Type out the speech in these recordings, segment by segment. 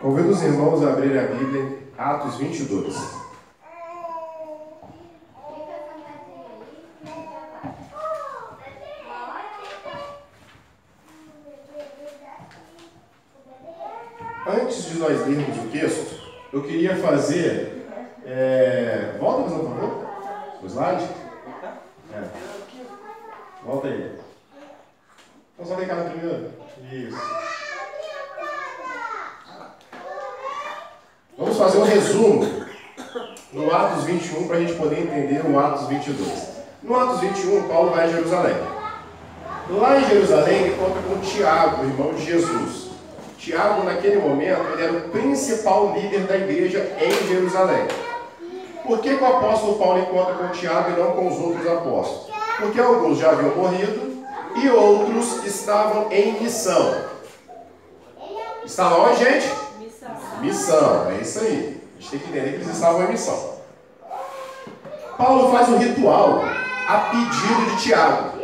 Convido os irmãos a abrirem a Bíblia em Atos 22. Antes de nós lermos o texto, eu queria fazer... Volta, por favor. O slide. Volta aí. Vamos só clicar no primeiro. Isso. Vamos fazer um resumo no Atos 21 para a gente poder entender o Atos 22. No Atos 21, Paulo vai a Jerusalém. Lá em Jerusalém, ele encontra com Tiago, o irmão de Jesus. Tiago, naquele momento, ele era o principal líder da igreja em Jerusalém. Por que o apóstolo Paulo encontra com Tiago e não com os outros apóstolos? Porque alguns já haviam morrido e outros estavam em missão. Estavam onde, gente? Missão, é isso aí. A gente tem que entender que eles estavam em missão. Paulo faz um ritual a pedido de Tiago.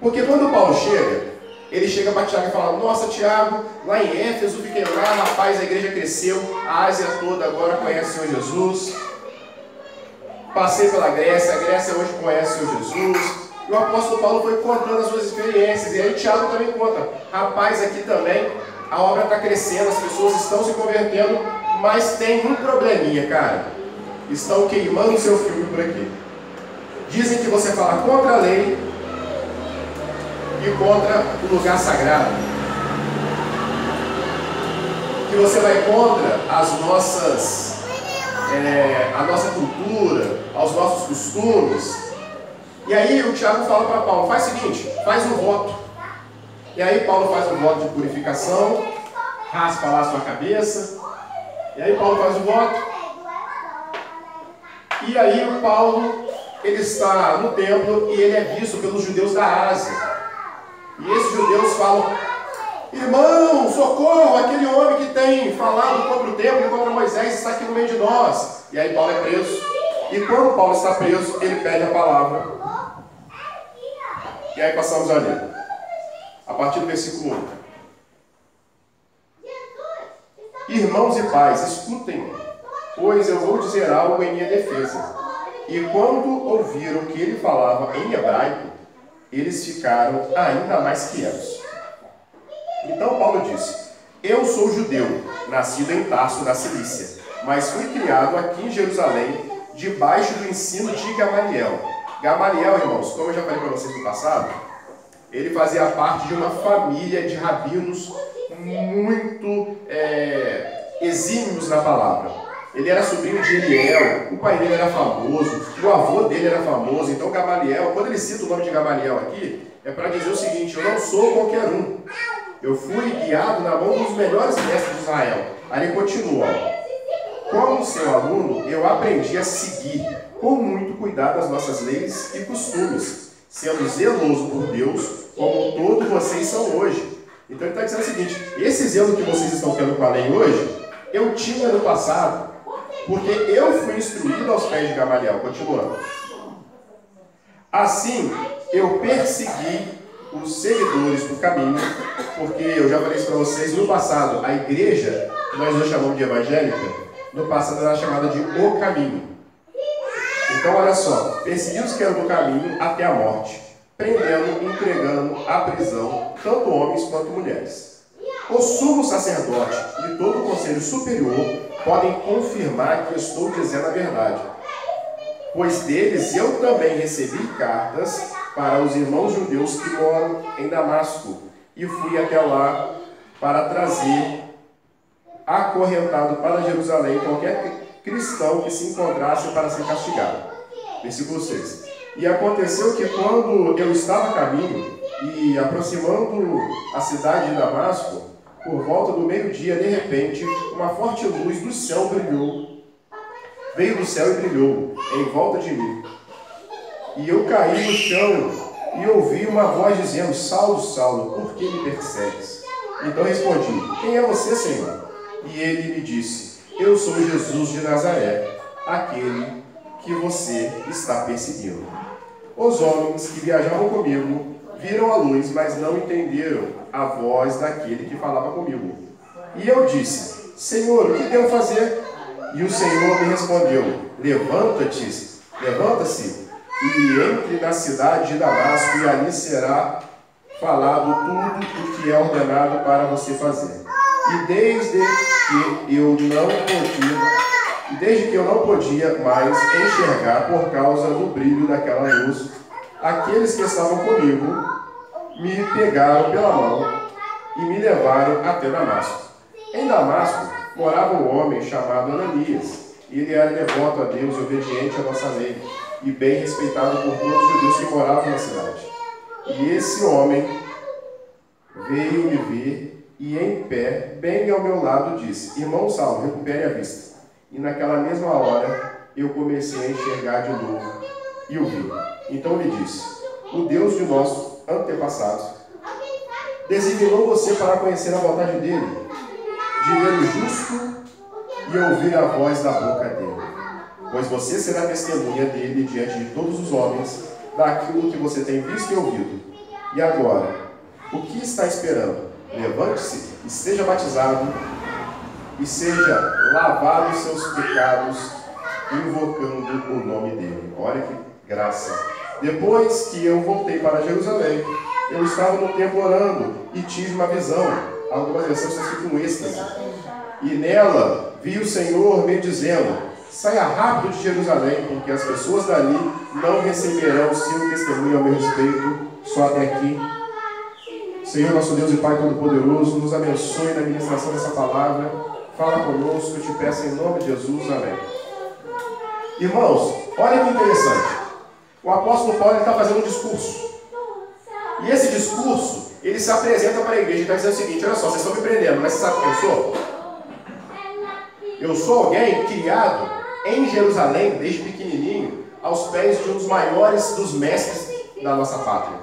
Porque quando Paulo chega, ele chega para Tiago e fala: nossa, Tiago, lá em Éfeso, fiquei lá, rapaz, a igreja cresceu, a Ásia toda agora conhece o Senhor Jesus. Passei pela Grécia, a Grécia hoje conhece o Senhor Jesus. E o apóstolo Paulo foi contando as suas experiências. E aí Tiago também conta: rapaz, aqui também a obra está crescendo, as pessoas estão se convertendo, mas tem um probleminha, cara. Estão queimando o seu filme por aqui. Dizem que você fala contra a lei e contra o lugar sagrado. Que você vai contra as nossas, a nossa cultura, aos nossos costumes. E aí o Tiago fala para Paulo: faz o seguinte, faz um voto. E aí Paulo faz um voto de purificação, raspa lá a sua cabeça. E aí Paulo faz o voto. E aí o Paulo, ele está no templo e ele é visto pelos judeus da Ásia. E esses judeus falam: irmão, socorro, aquele homem que tem falado contra o templo e contra Moisés está aqui no meio de nós. E aí Paulo é preso. E quando Paulo está preso, ele pede a palavra. E aí passamos a ler. A partir do versículo 1. Irmãos e pais, escutem-me, pois eu vou dizer algo em minha defesa. E quando ouviram que ele falava em hebraico, eles ficaram ainda mais quietos. Então Paulo disse: eu sou judeu, nascido em Tarso, da Cilícia, mas fui criado aqui em Jerusalém, debaixo do ensino de Gamaliel. Gamaliel, irmãos, como eu já falei para vocês no passado, ele fazia parte de uma família de rabinos muito exímios na palavra. Ele era sobrinho de Eliel, o pai dele era famoso, o avô dele era famoso. Então Gamaliel, quando ele cita o nome de Gamaliel aqui, é para dizer o seguinte: eu não sou qualquer um. Eu fui guiado na mão dos melhores mestres de Israel. Aí ele continua: como seu aluno, eu aprendi a seguir com muito cuidado as nossas leis e costumes, sendo zeloso por Deus, como todos vocês são hoje. Então ele está dizendo o seguinte: esse zelo que vocês estão tendo com a lei hoje, eu tinha no passado, porque eu fui instruído aos pés de Gamaliel. Continuando. Assim, eu persegui os seguidores do caminho, porque eu já falei isso para vocês no passado, a igreja, que nós hoje chamamos de evangélica, no passado era chamada de O Caminho. Então olha só: persegui os que eram do caminho até a morte, prendendo e entregando à prisão tanto homens quanto mulheres. O sumo sacerdote e todo o conselho superior podem confirmar que eu estou dizendo a verdade, pois deles eu também recebi cartas para os irmãos judeus que moram em Damasco, e fui até lá para trazer acorrentado para Jerusalém qualquer cristão que se encontrasse para ser castigado. Versículo 6. E aconteceu que quando eu estava a caminho e aproximando a cidade de Damasco, por volta do meio-dia, de repente, uma forte luz do céu brilhou. Veio do céu e brilhou em volta de mim. E eu caí no chão e ouvi uma voz dizendo: Saulo, Saulo, por que me persegues? Então respondi: quem é você, Senhor? E ele me disse: eu sou Jesus de Nazaré, aquele que você está perseguindo. Os homens que viajavam comigo viram a luz, mas não entenderam a voz daquele que falava comigo. E eu disse: Senhor, o que devo fazer? E o Senhor me respondeu, levanta-se e entre na cidade de Damasco, e ali será falado tudo o que é ordenado para você fazer. E desde que eu não podia mais enxergar por causa do brilho daquela luz, aqueles que estavam comigo me pegaram pela mão e me levaram até Damasco. Em Damasco morava um homem chamado Ananias. Ele era devoto a Deus e obediente à nossa lei, e bem respeitado por todos os judeus que moravam na cidade. E esse homem veio me ver e, em pé, bem ao meu lado, disse, irmão Saulo, recupere a vista. E naquela mesma hora eu comecei a enxergar de novo e o vi. Então lhe disse, o Deus de nossos antepassados designou você para conhecer a vontade dele, de ver o justo e ouvir a voz da boca dele. Pois você será testemunha dele diante de todos os homens, daquilo que você tem visto e ouvido. E agora, o que está esperando? Levante-se e seja batizado, e seja lavado os seus pecados, invocando o nome dele. Olha que graça. Depois que eu voltei para Jerusalém, eu estava no templo orando e tive uma visão. Algumas versões estão escritas um êxtase. E nela vi o Senhor me dizendo, saia rápido de Jerusalém, porque as pessoas dali não receberão seu testemunho a meu respeito, só até aqui. Senhor, nosso Deus e Pai Todo-Poderoso, nos abençoe na ministração dessa palavra. Fala conosco, eu te peço em nome de Jesus. Amém. Irmãos, olha que interessante. O apóstolo Paulo está fazendo um discurso. E esse discurso, ele se apresenta para a igreja e está dizendo o seguinte, olha só, vocês estão me prendendo, mas você sabe quem eu sou? Eu sou alguém criado em Jerusalém, desde pequenininho, aos pés de um dos maiores dos mestres da nossa pátria.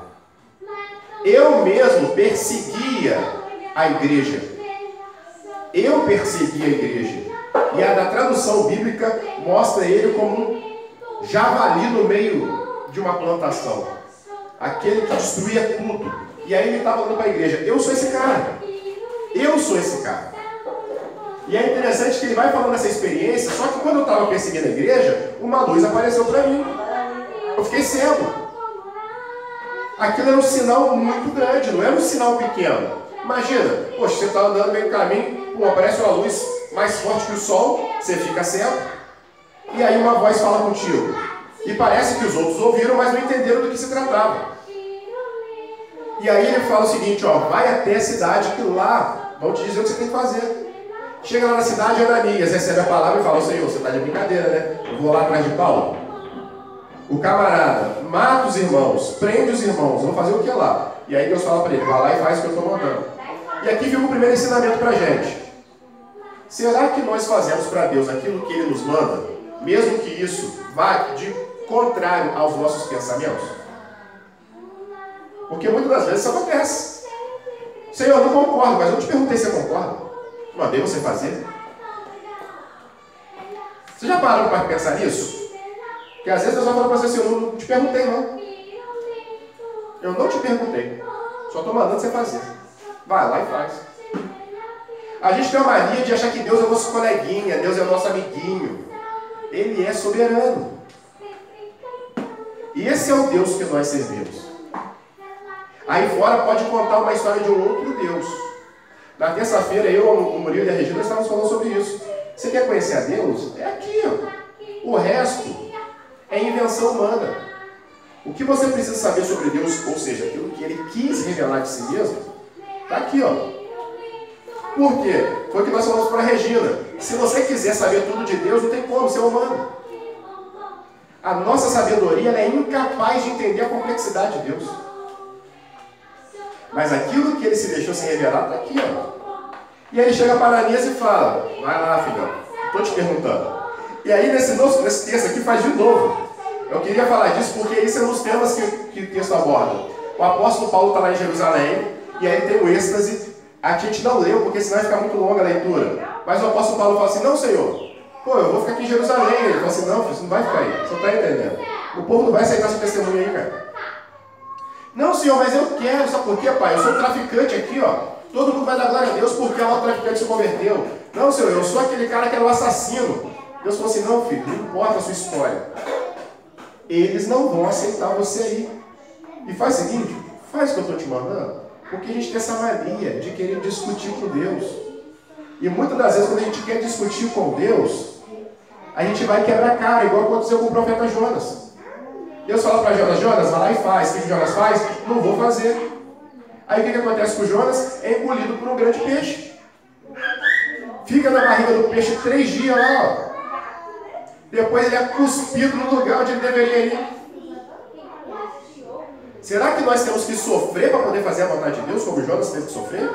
Eu mesmo perseguia a igreja. Eu perseguia a igreja. E a da tradução bíblica mostra ele como um javali no meio de uma plantação. Aquele que destruía tudo. E aí ele estava falando para a igreja, eu sou esse cara. Eu sou esse cara. E é interessante que ele vai falando dessa experiência, só que quando eu estava perseguindo a igreja, uma luz apareceu para mim. Eu fiquei cego. Aquilo era um sinal muito grande, não era um sinal pequeno. Imagina, poxa, você está andando meio caminho, pô, aparece uma luz mais forte que o sol, você fica cego. E aí uma voz fala contigo. E parece que os outros ouviram, mas não entenderam do que se tratava. E aí ele fala o seguinte, ó, vai até a cidade que lá vão te dizer o que você tem que fazer. Chega lá na cidade, Ananias recebe a palavra e fala, Senhor, você está de brincadeira, né? Eu vou lá atrás de Paulo. O camarada mata os irmãos, prende os irmãos, vão fazer o que lá? E aí Deus fala para ele, vai lá e faz o que eu estou mandando. E aqui fica o primeiro ensinamento para a gente. Será que nós fazemos para Deus aquilo que Ele nos manda, mesmo que isso vá de contrário aos nossos pensamentos? Porque muitas das vezes isso acontece. Senhor, eu não concordo, mas eu te perguntei se você concorda. Mandei você fazer. Você já parou para pensar nisso? Porque às vezes Deus vai falar para você assim, eu não te perguntei não. Eu não te perguntei. Só estou mandando você fazer. Vai lá e faz. A gente tem uma mania de achar que Deus é o nosso coleguinha, Deus é o nosso amiguinho. Ele é soberano. E esse é o Deus que nós servimos. Aí fora pode contar uma história de um outro Deus. Na terça-feira, eu, o Murilo e a Regina estávamos falando sobre isso. Você quer conhecer a Deus? É aqui, ó. O resto é invenção humana. O que você precisa saber sobre Deus, ou seja, aquilo que Ele quis revelar de si mesmo, está aqui, ó. Por quê? Foi o que nós falamos para a Regina. Se você quiser saber tudo de Deus, não tem como, você é humano. A nossa sabedoria ela é incapaz de entender a complexidade de Deus. Mas aquilo que Ele se deixou se revelar está aqui, ó. E aí ele chega para Ananias e fala, vai lá, filhão, estou te perguntando. E aí nesse texto aqui faz de novo. Eu queria falar disso porque isso é um dos temas que o texto aborda. O apóstolo Paulo está lá em Jerusalém, e aí tem o êxtase. A gente não leu, porque senão vai ficar muito longa a leitura. Mas o apóstolo Paulo fala assim, não, Senhor, pô, eu vou ficar aqui em Jerusalém. Ele fala assim, não, filho, você não vai ficar aí, você não está entendendo. O povo não vai aceitar seu testemunho aí, cara. Não, Senhor, mas eu quero, sabe por quê, pai? Eu sou um traficante aqui, ó. Todo mundo vai dar glória a Deus porque o traficante se converteu. Não, Senhor, eu sou aquele cara que era o assassino. Deus falou assim, não, filho, não importa a sua história. Eles não vão aceitar você aí. E faz o seguinte, faz o que eu estou te mandando, porque a gente tem essa mania de querer discutir com Deus. E muitas das vezes, quando a gente quer discutir com Deus, a gente vai quebrar a cara, igual aconteceu com o profeta Jonas. Deus fala para Jonas, Jonas, vai lá e faz. O que Jonas faz? Não vou fazer. Aí o que acontece com Jonas? É engolido por um grande peixe. Fica na barriga do peixe 3 dias lá, ó. Depois ele é cuspido no lugar onde ele deveria ir. Será que nós temos que sofrer para poder fazer a vontade de Deus, como Jonas teve que sofrer?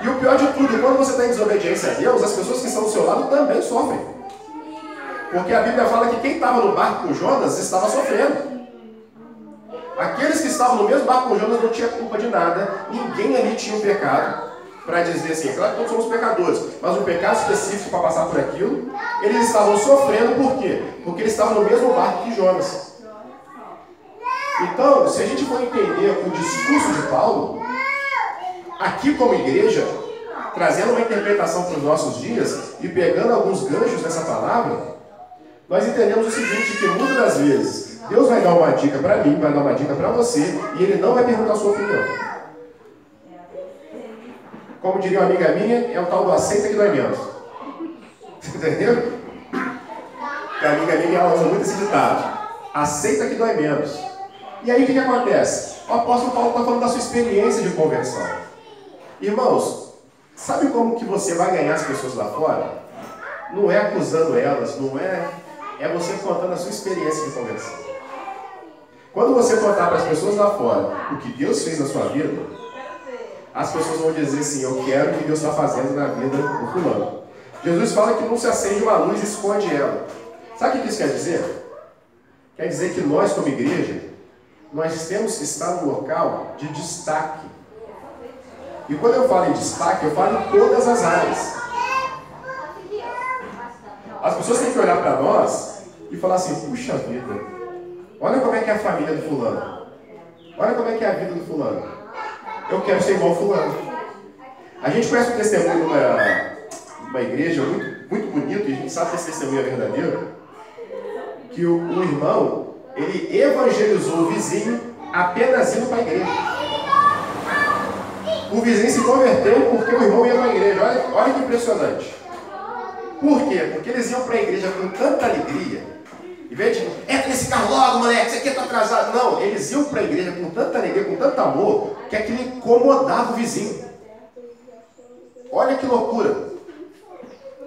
E o pior de tudo, quando você está em desobediência a Deus, as pessoas que estão do seu lado também sofrem. Porque a Bíblia fala que quem estava no barco com Jonas estava sofrendo. Aqueles que estavam no mesmo barco com Jonas não tinham culpa de nada, ninguém ali tinha um pecado para dizer assim, claro que todos somos pecadores, mas um pecado específico para passar por aquilo, eles estavam sofrendo por quê? Porque eles estavam no mesmo barco que Jonas. Então, se a gente for entender o discurso de Paulo, aqui como igreja, trazendo uma interpretação para os nossos dias e pegando alguns ganchos nessa palavra, nós entendemos o seguinte, que muitas das vezes Deus vai dar uma dica para mim, vai dar uma dica para você, e Ele não vai perguntar a sua opinião. Como diria uma amiga minha, é o tal do aceita que dói menos. Entendeu? Que a amiga minha ela usa muito esse ditado. Aceita que dói menos. E aí o que acontece? O apóstolo Paulo está falando da sua experiência de conversão. Irmãos, sabe como que você vai ganhar as pessoas lá fora? Não é acusando elas, não é... É você contando a sua experiência de conversão. Quando você contar para as pessoas lá fora o que Deus fez na sua vida, as pessoas vão dizer assim, eu quero o que Deus está fazendo na vida do fulano. Jesus fala que não se acende uma luz e esconde ela. Sabe o que isso quer dizer? Quer dizer que nós, como igreja, nós temos que estar no local de destaque. E quando eu falo em destaque, eu falo em todas as áreas. As pessoas têm que olhar para nós e falar assim, puxa vida, olha como é que é a família do fulano. Olha como é que é a vida do fulano. Eu quero ser igual ao fulano. A gente conhece um testemunho numa igreja muito bonito, e a gente sabe que esse testemunho é verdadeiro, que o irmão, ele evangelizou o vizinho apenas indo para a igreja. O vizinho se converteu porque o irmão ia para a igreja. Olha que impressionante. Por quê? Porque eles iam para a igreja com tanta alegria. Em vez de, entra nesse carro logo, moleque, você aqui está atrasado. Não, eles iam para a igreja com tanta alegria, com tanto amor, que aquilo incomodava o vizinho. Olha que loucura.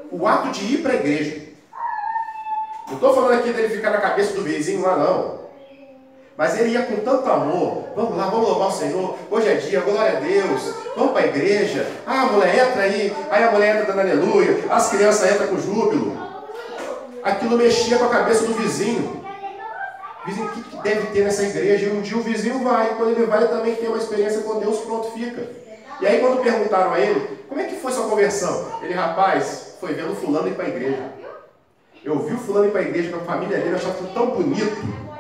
O ato de ir para a igreja. Não estou falando aqui dele ficar na cabeça do vizinho lá, não. Mas ele ia com tanto amor. Vamos lá, vamos louvar o Senhor. Hoje é dia, glória a Deus. Vamos para a igreja. Ah, a mulher entra aí. Aí a mulher entra dando aleluia. As crianças entram com júbilo. Aquilo mexia com a cabeça do vizinho. Vizinho, o que deve ter nessa igreja? E um dia o vizinho vai. Quando ele vai, ele também tem uma experiência com Deus, pronto, fica. E aí quando perguntaram a ele, como é que foi sua conversão? Ele, rapaz, foi vendo fulano ir para a igreja. Eu vi o fulano ir para a igreja com a família dele, eu achava aquilo tão bonito.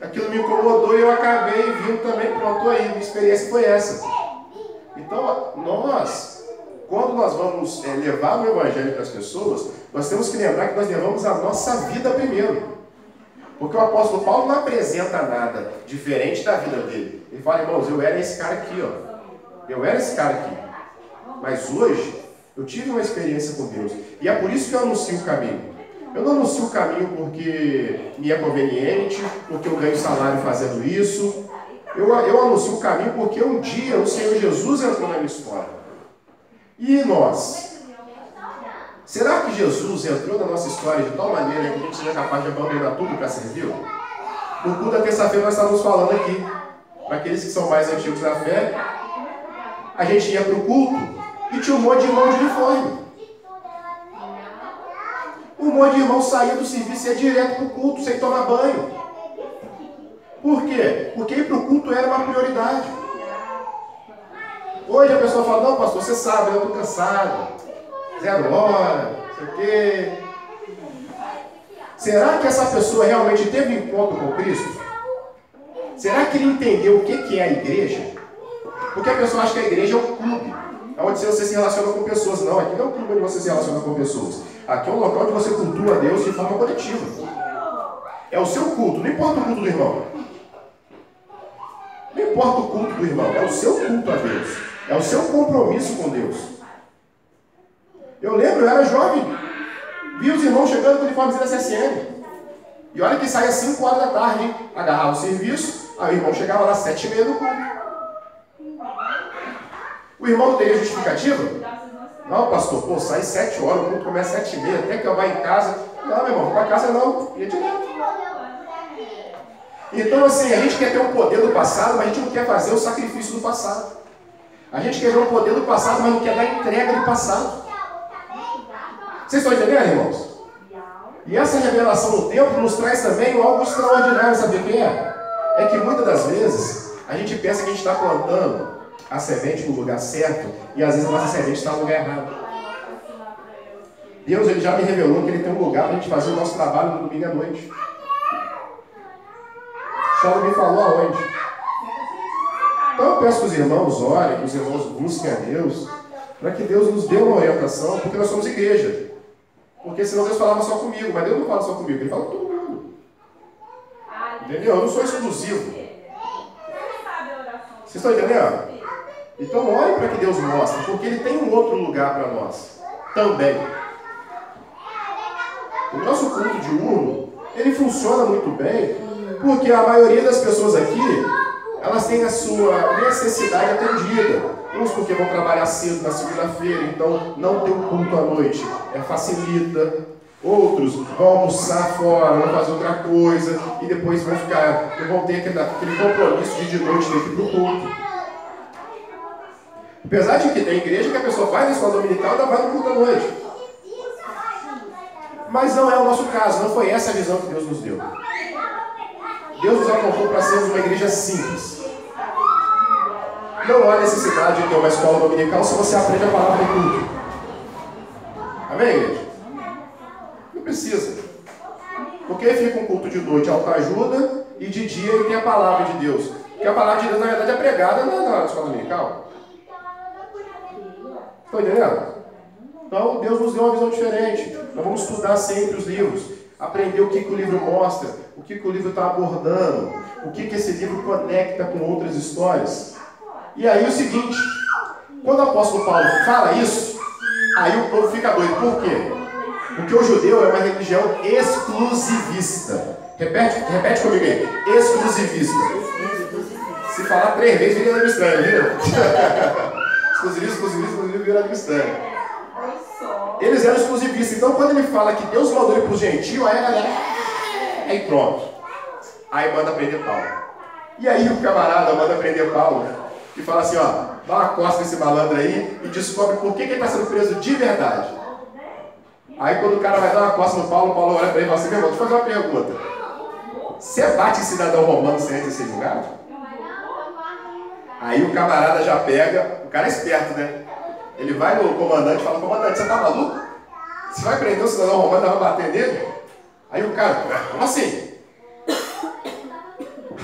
Aquilo me incomodou e eu acabei vindo também, pronto, aí, minha experiência foi essa. Então, quando nós vamos levar o evangelho para as pessoas, nós temos que lembrar que nós levamos a nossa vida primeiro. Porque o apóstolo Paulo não apresenta nada diferente da vida dele. Ele fala, irmãos, eu era esse cara aqui, ó. Eu era esse cara aqui. Mas hoje, eu tive uma experiência com Deus. E é por isso que eu anuncio o caminho. Eu não anuncio o caminho porque me é conveniente, porque eu ganho salário fazendo isso. Eu anuncio o caminho porque um dia o Senhor Jesus entrou na minha história. E nós? Será que Jesus entrou na nossa história de tal maneira que a gente seja capaz de abandonar tudo para servi-lo? No culto da terça-feira nós estávamos falando aqui, para aqueles que são mais antigos da fé, a gente ia para o culto e tinha um monte de irmão de uniforme. Um monte de irmão saía do serviço e ia direto para o culto, sem tomar banho. Por quê? Porque ir para o culto era uma prioridade. Hoje a pessoa fala, não pastor, você sabe, eu estou cansado. 0 hora, não sei o quê. Será que essa pessoa realmente teve encontro com Cristo? Será que ele entendeu o que é a igreja? Porque a pessoa acha que a igreja é um clube. onde você se relaciona com pessoas. Não, aqui não é um clube onde você se relaciona com pessoas. Aqui é um local onde você cultua a Deus de forma coletiva. É o seu culto, não importa o culto do irmão. Não importa o culto do irmão, é o seu culto a Deus. É o seu compromisso com Deus. Eu lembro, eu era jovem, vi os irmãos chegando com uniformes da CSN. E olha que saia às 5 horas da tarde, hein? Agarrava o serviço, aí o irmão chegava lá às 7h30 do culto. O irmão não teria justificativa? Não, pastor, pô, sai 7 horas, o culto começa às 7h30, até que eu vá em casa. Não, meu irmão, vou para casa não, ia direto. Então, assim, a gente quer ter um poder do passado, mas a gente não quer fazer o sacrifício do passado. A gente quer ver o poder do passado, mas não quer dar entrega do passado. Vocês estão entendendo, irmãos? E essa revelação no templo nos traz também algo extraordinário, sabe o que é? É que muitas das vezes a gente pensa que a gente está plantando a semente no lugar certo e às vezes a nossa semente está no lugar errado. Deus ele já me revelou que ele tem um lugar para a gente fazer o nosso trabalho no domingo à noite. Só não me falou aonde. Então eu peço que os irmãos orem, que os irmãos busquem a Deus, para que Deus nos dê uma orientação, porque nós somos igreja. Porque senão Deus falava só comigo, mas Deus não fala só comigo, Ele fala com todo mundo. Entendeu? Eu não sou exclusivo. Vocês estão entendendo? Então ore para que Deus mostre, porque Ele tem um outro lugar para nós também. O nosso culto diurno, ele funciona muito bem, porque a maioria das pessoas aqui, elas têm a sua necessidade atendida. Uns porque vão trabalhar cedo na segunda-feira, então não tem um culto à noite, facilita. Outros vão almoçar fora, vão fazer outra coisa, e depois vão ter aquele compromisso de noite dentro do culto. Apesar de que tem igreja que a pessoa vai na escola dominical e ainda vai no culto à noite. Mas não é o nosso caso, não foi essa a visão que Deus nos deu. Deus nos apontou para sermos uma igreja simples. Não há necessidade de ter uma escola dominical se você aprende a palavra no culto. Amém, igreja? Não precisa. Porque fica um culto de noite, autoajuda, e de dia ele tem a palavra de Deus. Porque a palavra de Deus, na verdade, é pregada na escola dominical. Estão entendendo? Então, Deus nos deu uma visão diferente. Nós vamos estudar sempre os livros, aprender o que o livro mostra, o que o livro está abordando, o que esse livro conecta com outras histórias. E aí o seguinte, quando o apóstolo Paulo fala isso, aí o povo fica doido. Por quê? Porque o judeu é uma religião exclusivista. Repete comigo aí. Exclusivista. Se falar 3 vezes, vira língua estranha, viu? Exclusivista, vira língua estranha. Eles eram exclusivistas. Então quando ele fala que Deus mandou ele para o gentil, aí a galera... Aí pronto. Aí manda prender Paulo. E aí o camarada manda prender Paulo e fala assim, ó, dá uma costa nesse malandro aí e descobre por que ele está sendo preso de verdade. Aí quando o cara vai dar uma costa no Paulo, o Paulo olha para ele e fala assim, meu irmão, deixa eu fazer uma pergunta. Você bate em cidadão romano sem antes de ser julgado? Aí o camarada já pega, o cara é esperto, né? Ele vai no comandante e fala, comandante, você tá maluco? Você vai prender o cidadão romano e vai bater nele? Aí o cara, como assim?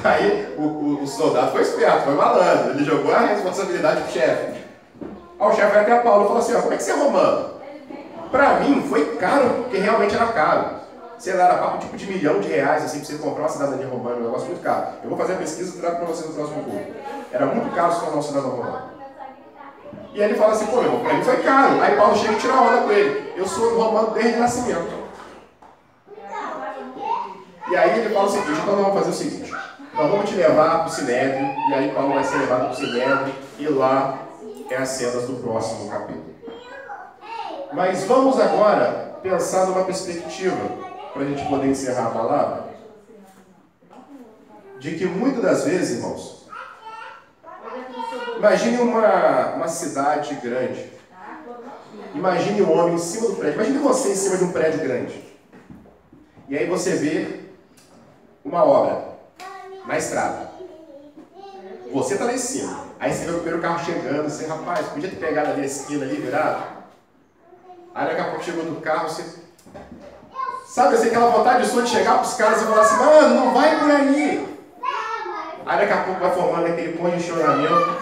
Aí o soldado foi esperto, foi malandro, ele jogou a responsabilidade pro chefe. Aí o chefe vai até a Paulo e falou assim, ó, como é que você é romano? Pra mim foi caro, porque realmente era caro. Sei lá, era papo tipo de R$1 milhão, assim, pra você comprar uma cidadania romana, um negócio muito caro. Eu vou fazer a pesquisa e trago pra vocês no próximo curso. Era muito caro se tornar um cidadão romano. E aí ele fala assim, pô, meu irmão, pra mim foi caro. Aí Paulo chega e tira a onda com ele. Eu sou romano desde o nascimento. E aí ele fala o seguinte, então nós vamos fazer o seguinte. Nós vamos te levar para o Sinédrio, e aí Paulo vai ser levado para o Sinédrio, e lá é as cenas do próximo capítulo. Mas vamos agora pensar numa perspectiva, para a gente poder encerrar a palavra, de que muitas das vezes, irmãos, imagine uma cidade grande, imagine um homem em cima do prédio, imagine você em cima de um prédio grande, e aí você vê uma obra na estrada. Você está lá em cima. Aí você vê o primeiro carro chegando, você, rapaz, podia ter pegado ali a esquina ali, virado. Aí daqui a pouco chegou do carro, você... Sabe, assim, aquela vontade sua de chegar para os caras e falar assim, mano, não vai por aí. Aí daqui a pouco vai formando aquele ponto de choramento.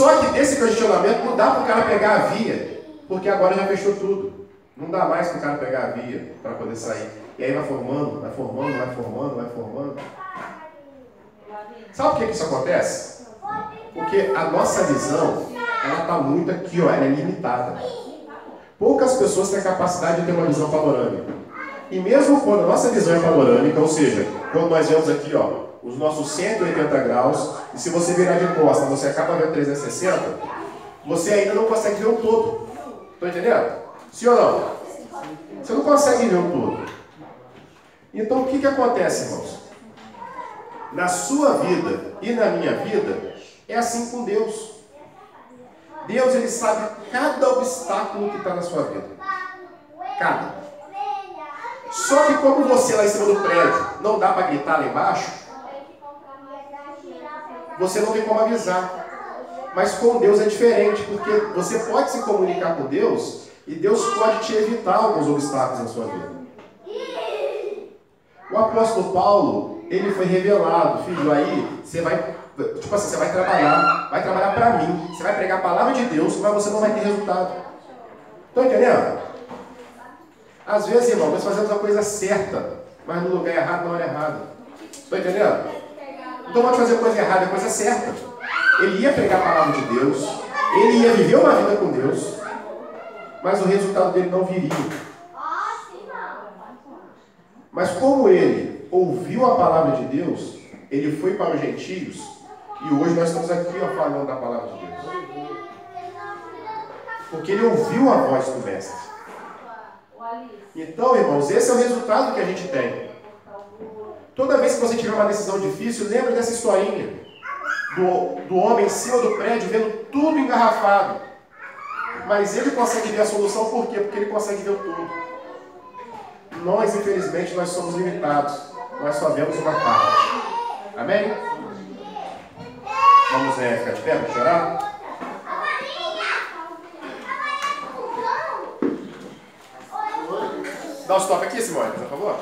Só que desse congestionamento não dá para o cara pegar a via, porque agora já fechou tudo. Não dá mais para o cara pegar a via para poder sair. E aí vai formando, vai formando, vai formando, vai formando. Sabe por que isso acontece? Porque a nossa visão, ela está muito aqui, ó, ela é limitada. Poucas pessoas têm a capacidade de ter uma visão panorâmica. E mesmo quando a nossa visão é panorâmica, ou seja, quando nós vemos aqui, ó, os nossos 180 graus, e se você virar de costa, você acaba vendo 360, você ainda não consegue ver o todo. Estão entendendo? Sim ou não? Você não consegue ver o todo. Então, o que acontece, irmãos? Na sua vida e na minha vida, é assim com Deus. Deus, Ele sabe cada obstáculo que está na sua vida. Cada. Só que como você lá em cima do prédio não dá para gritar lá embaixo, você não tem como avisar. Mas com Deus é diferente, porque você pode se comunicar com Deus e Deus pode te evitar alguns obstáculos na sua vida. O apóstolo Paulo, ele foi revelado, filho, aí você vai, tipo assim, você vai trabalhar para mim, você vai pregar a palavra de Deus, mas você não vai ter resultado. Estão entendendo? Às vezes, irmão, nós fazemos a coisa certa, mas no lugar errado, na hora errada. Estão entendendo? Então pode fazer a coisa errada, a coisa certa. Ele ia pregar a palavra de Deus, ele ia viver uma vida com Deus, mas o resultado dele não viria. Mas como ele ouviu a palavra de Deus, ele foi para os gentios, e hoje nós estamos aqui, ó, falando da palavra de Deus. Porque ele ouviu a voz do Mestre. Então, irmãos, esse é o resultado que a gente tem. Toda vez que você tiver uma decisão difícil, lembre dessa historinha do homem em cima do prédio, vendo tudo engarrafado. Mas ele consegue ver a solução, por quê? Porque ele consegue ver o todo. Nós, infelizmente, nós somos limitados. Nós só vemos uma parte. Amém? Vamos ficar de pé para chorar? Dá um stop aqui, Simone, por favor.